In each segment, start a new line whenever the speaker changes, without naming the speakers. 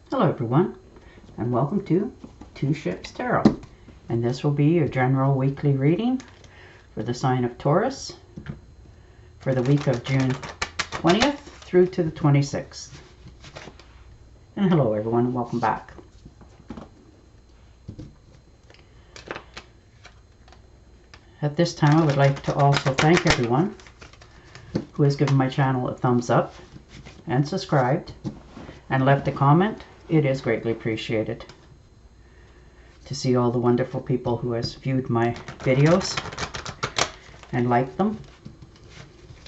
Hello everyone, and welcome to Two Ships Tarot. And this will be your general weekly reading for the sign of Taurus for the week of June 20th through to the 26th. And hello everyone, and welcome back. At this time, I would like to also thank everyone who has given my channel a thumbs up and subscribed and left a comment. It is greatly appreciated to see all the wonderful people who has viewed my videos and liked them.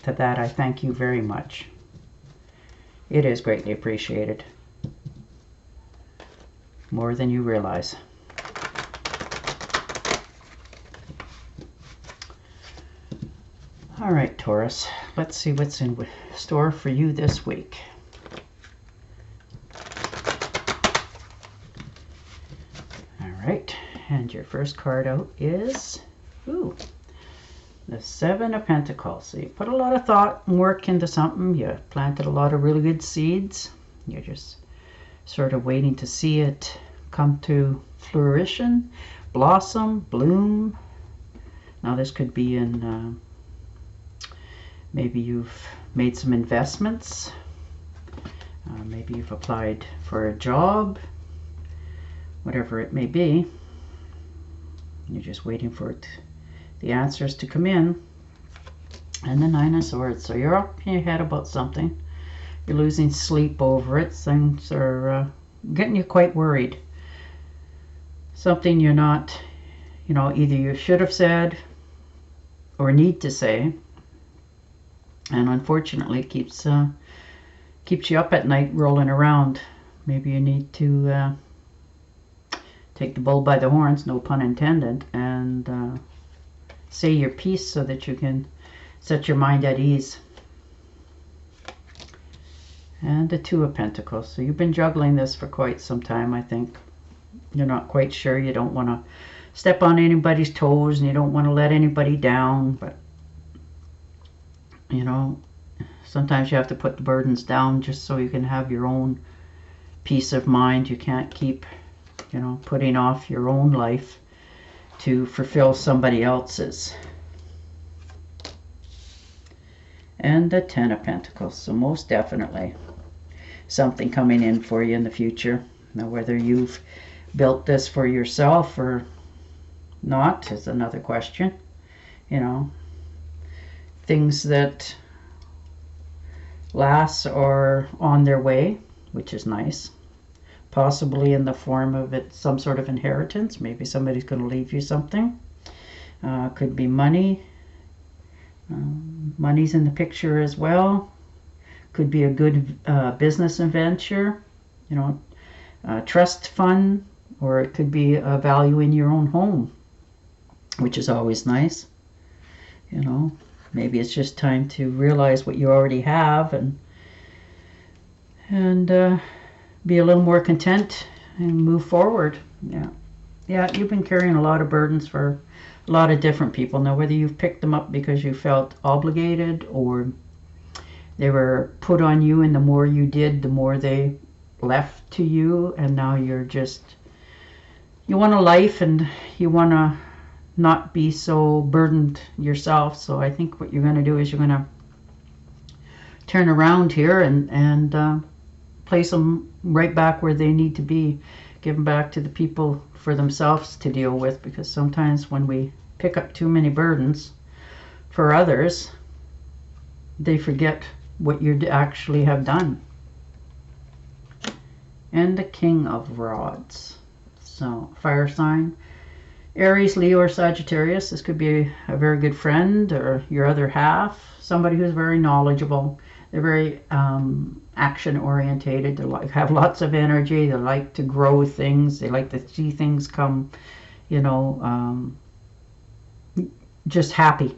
To that I thank you very much. It is greatly appreciated. More than you realize. All right, Taurus, let's see what's in store for you this week. Right, and your first card out is the Seven of Pentacles. So you put a lot of thought and work into something. You planted a lot of really good seeds. You're just sort of waiting to see it come to fruition, blossom, bloom. Now this could be in maybe you've made some investments. Maybe you've applied for a job. Whatever it may be, you're just waiting for the answers to come in. And the Nine of Swords. So you're up in your head about something. You're losing sleep over it. Things are getting you quite worried. Something you're not, either you should have said or need to say. And unfortunately it keeps you up at night rolling around. Maybe you need to take the bull by the horns, no pun intended, and say your piece so that you can set your mind at ease. And the Two of Pentacles. So you've been juggling this for quite some time, I think. You're not quite sure. You don't want to step on anybody's toes, and you don't want to let anybody down. But, sometimes you have to put the burdens down just so you can have your own peace of mind. You can't keep putting off your own life to fulfill somebody else's. And the Ten of Pentacles. So most definitely something coming in for you in the future. Now whether you've built this for yourself or not is another question. Things that last are on their way, which is nice. Possibly in the form of some sort of inheritance. Maybe somebody's going to leave you something. Could be money. Money's in the picture as well. Could be a good business venture, trust fund, or it could be a value in your own home, which is always nice. Maybe it's just time to realize what you already have and be a little more content and move forward. Yeah, you've been carrying a lot of burdens for a lot of different people. Now whether you've picked them up because you felt obligated or they were put on you, and the more you did, the more they left to you, and now you want a life and you want to not be so burdened yourself. So I think what you're going to do is you're going to turn around here and place them right back where they need to be, give them back to the people for themselves to deal with, because sometimes when we pick up too many burdens for others, they forget what you actually have done. And the King of Rods. So fire sign, Aries, Leo, or Sagittarius. This could be a very good friend or your other half, somebody who's very knowledgeable. They're very action orientated. They have lots of energy. They like to grow things. They like to see things come, just happy.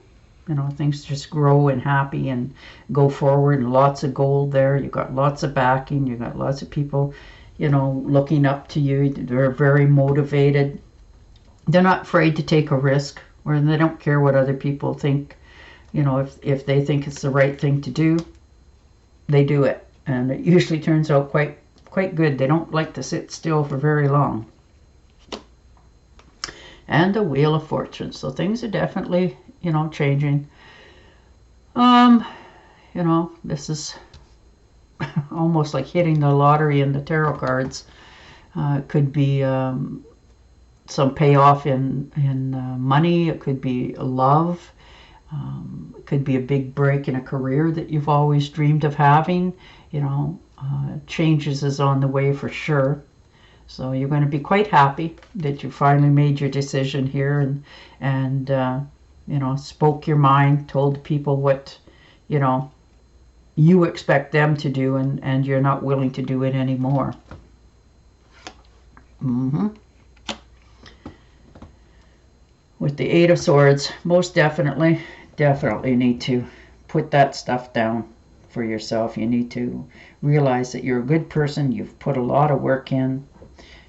Things just grow and happy and go forward, and lots of gold there. You've got lots of backing. You've got lots of people, looking up to you. They're very motivated. They're not afraid to take a risk, or they don't care what other people think. If they think it's the right thing to do, they do it. And it usually turns out quite quite good. They don't like to sit still for very long. And the Wheel of Fortune. So things are definitely, you know, changing. You know, this is almost like hitting the lottery in the tarot cards. It could be some payoff in money. It could be love. It could be a big break in a career that you've always dreamed of having. You know, changes is on the way for sure. So you're going to be quite happy that you finally made your decision here and you know, spoke your mind, told people what, you know, you expect them to do, and you're not willing to do it anymore. With the Eight of Swords, most definitely need to put that stuff down for yourself. You need to realize that you're a good person. You've put a lot of work in.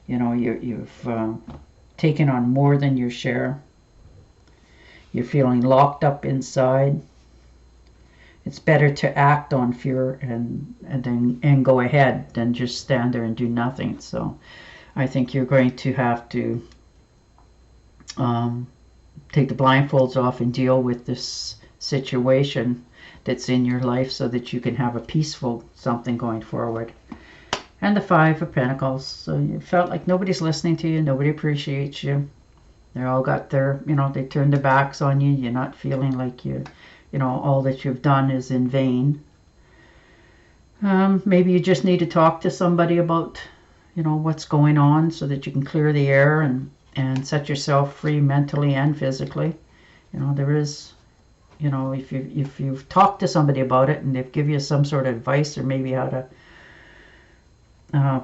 You know, you've taken on more than your share. You're feeling locked up inside. It's better to act on fear and go ahead than just stand there and do nothing. So I think you're going to have to take the blindfolds off and deal with this situation that's in your life so that you can have a peaceful something going forward. And the Five of Pentacles. So you felt like nobody's listening to you, nobody appreciates you. They're all got their, you know, they turned their backs on you. You're not feeling like you know, all that you've done is in vain. Maybe you just need to talk to somebody about, you know, what's going on so that you can clear the air and set yourself free mentally and physically. You know, there is, you know, if you've talked to somebody about it and they've given you some sort of advice or maybe how to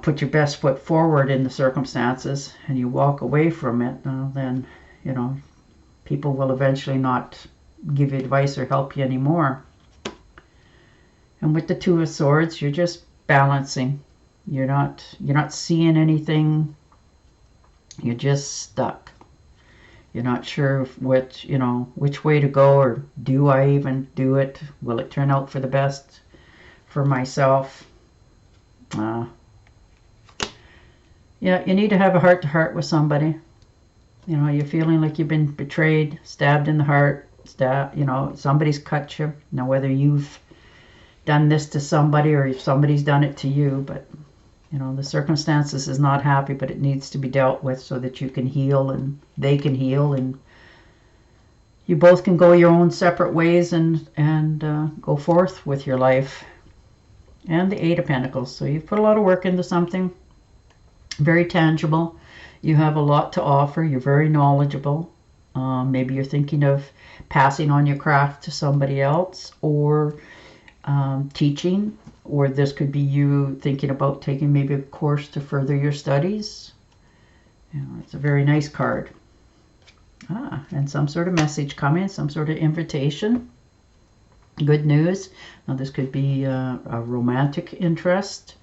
put your best foot forward in the circumstances and you walk away from it, then, you know, people will eventually not give you advice or help you anymore. And with the Two of Swords, you're just balancing. You're not seeing anything. You're just stuck. You're not sure which way to go, or do I even do it? Will it turn out for the best for myself? Yeah, you need to have a heart-to-heart with somebody. You know, you're feeling like you've been betrayed, stabbed in the heart, you know, somebody's cut you. Now, whether you've done this to somebody or if somebody's done it to you, but, you know, the circumstances is not happy, but it needs to be dealt with so that you can heal and they can heal and you both can go your own separate ways and go forth with your life. And the Eight of Pentacles. So you've put a lot of work into something very tangible. You have a lot to offer. You're very knowledgeable. Maybe you're thinking of passing on your craft to somebody else, or teaching, or this could be you thinking about taking maybe a course to further your studies. You know, it's a very nice card. And some sort of message coming, some sort of invitation. Good news. Now this could be a romantic interest.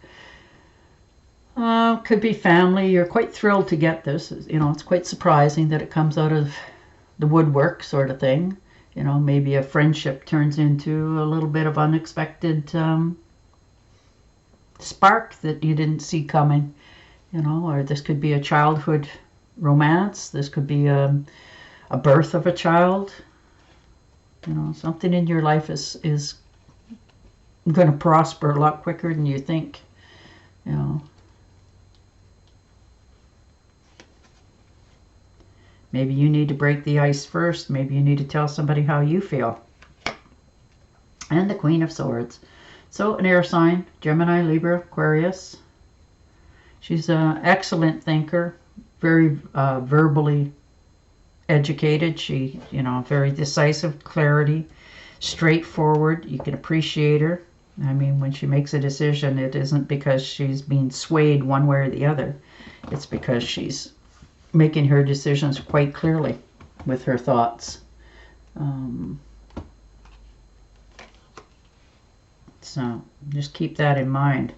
Could be family. You're quite thrilled to get this. You know, it's quite surprising that it comes out of the woodwork sort of thing. You know, maybe a friendship turns into a little bit of unexpected spark that you didn't see coming. You know, or this could be a childhood romance. This could be a birth of a child. You know, something in your life is going to prosper a lot quicker than you think. You know. Maybe you need to break the ice first. Maybe you need to tell somebody how you feel. And the Queen of Swords. So an air sign, Gemini, Libra, Aquarius. She's an excellent thinker, very verbally educated. She, you know, very decisive, clarity, straightforward. You can appreciate her. I mean, when she makes a decision, it isn't because she's being swayed one way or the other. It's because she's making her decisions quite clearly with her thoughts. So just keep that in mind.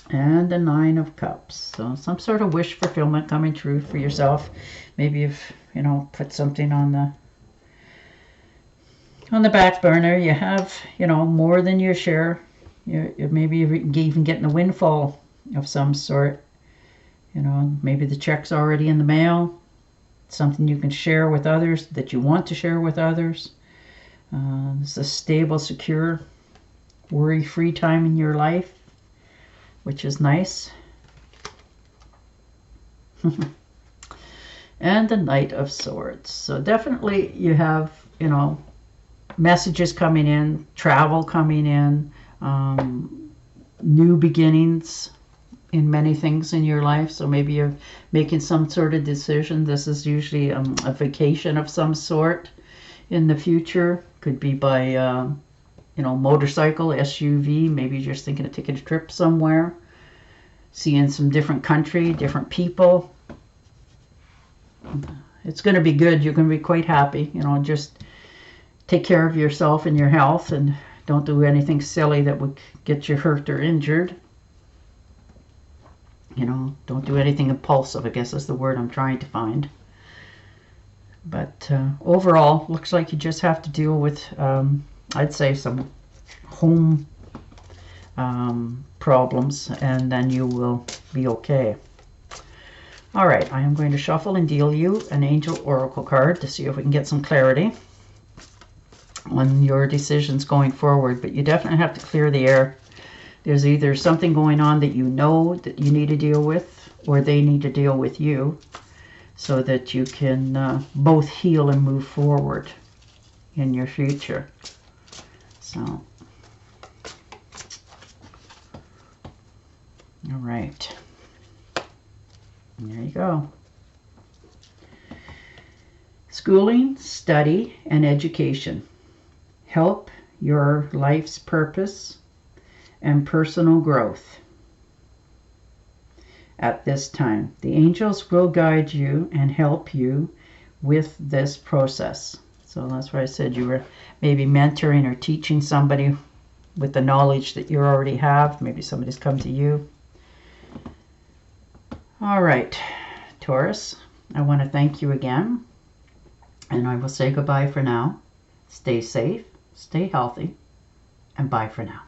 And the Nine of Cups. So some sort of wish fulfillment coming true for yourself. Maybe you've, you know, put something on the back burner. You have, you know, more than your share. maybe you're even getting a windfall of some sort. You know, maybe the check's already in the mail. Something you can share with others, that you want to share with others. It's a stable, secure, worry-free time in your life, which is nice. And the Knight of Swords. So definitely you have, you know, messages coming in, travel coming in, new beginnings in many things in your life. So maybe you're making some sort of decision. This is usually a vacation of some sort in the future. Could be by, you know, motorcycle, SUV. Maybe you're just thinking of taking a trip somewhere, seeing some different country, different people. It's going to be good. You're going to be quite happy. You know, just take care of yourself and your health, and don't do anything silly that would get you hurt or injured. You know, don't do anything impulsive, I guess is the word I'm trying to find. But overall, looks like you just have to deal with, I'd say, some home problems, and then you will be okay. All right, I am going to shuffle and deal you an Angel Oracle card to see if we can get some clarity on your decisions going forward. But you definitely have to clear the air. There's either something going on that you know that you need to deal with, or they need to deal with you, so that you can both heal and move forward in your future. So, all right. There you go. Schooling, study, and education. Help your life's purpose and personal growth at this time. The angels will guide you and help you with this process. So that's why I said you were maybe mentoring or teaching somebody with the knowledge that you already have. Maybe somebody's come to you. All right, Taurus, I want to thank you again, and I will say goodbye for now. Stay safe, stay healthy, and bye for now.